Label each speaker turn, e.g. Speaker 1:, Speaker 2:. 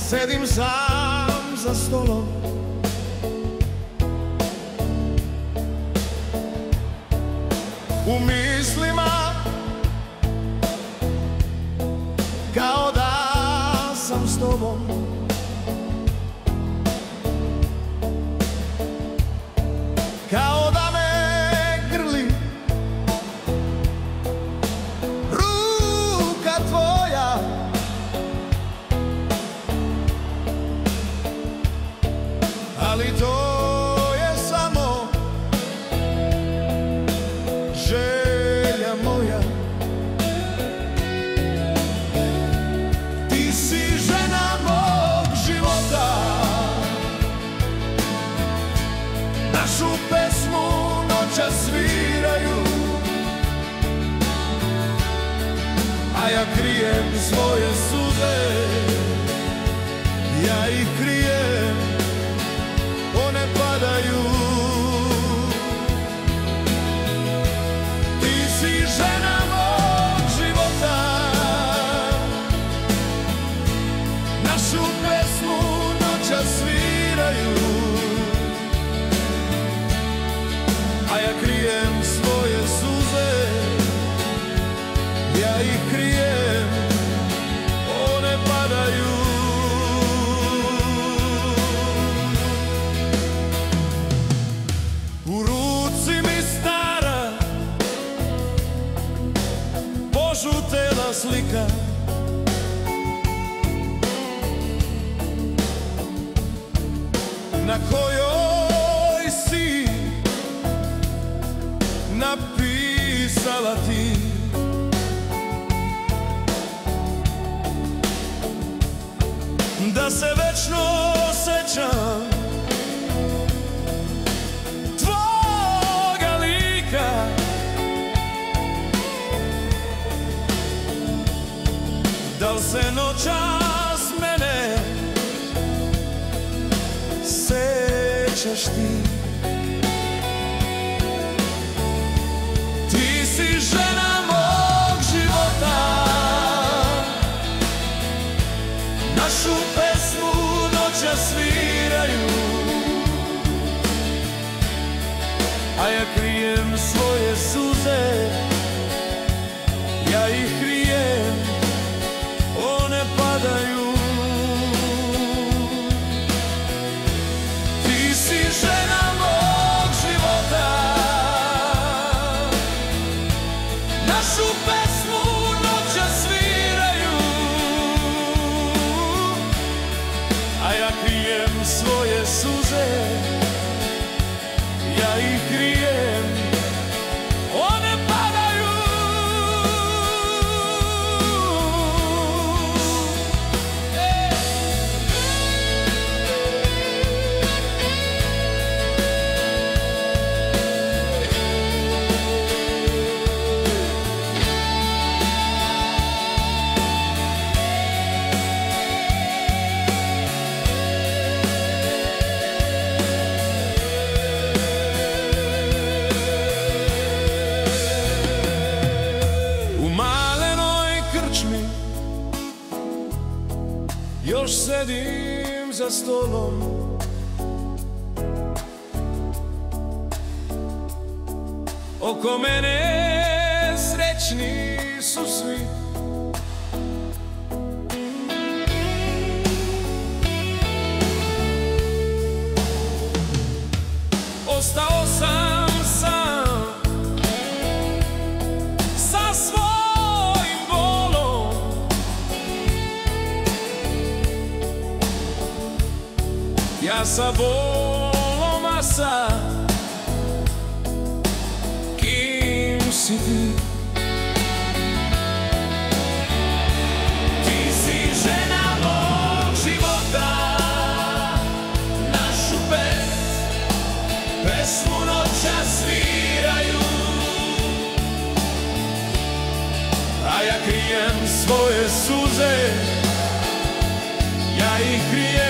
Speaker 1: sedim sam za stolom, u mislima kao da sam s tobom. Kao da me grli ruka tvoja, ali to je samo želja moja. Ti si žena mog života, našu pesmu noćas sviraju, a ja krijem svoje suze, ja ih krijem, one padaju. Ti si žena mog života, našu pesmu noćas sviraju, a ja krijem svoje suze, ja ih krijem, one padaju. U ruci mi stara požutela slika, na kojoj si napisala ti da se večno sećam tvoga lika. Da li se noćas mene sećaš ti? Ti si žena mog života, našu pesmu noćas sviraju, a ja krijem svoje suze, ja ih krijem, one padaju. Ti si žena mog života, našu pesmu noćas sviraju, a ja krijem svoje suze, ja ih krijem, one padaju. Još sedim za stolom, oko mene srećni su svi. Ostao sam sam sa svojim bolom, ja sa bolom, a sa kim si ti? Ti si žena mog života, našu pesmu noćas sviraju, a ja krijem svoje suze, ja ih krijem.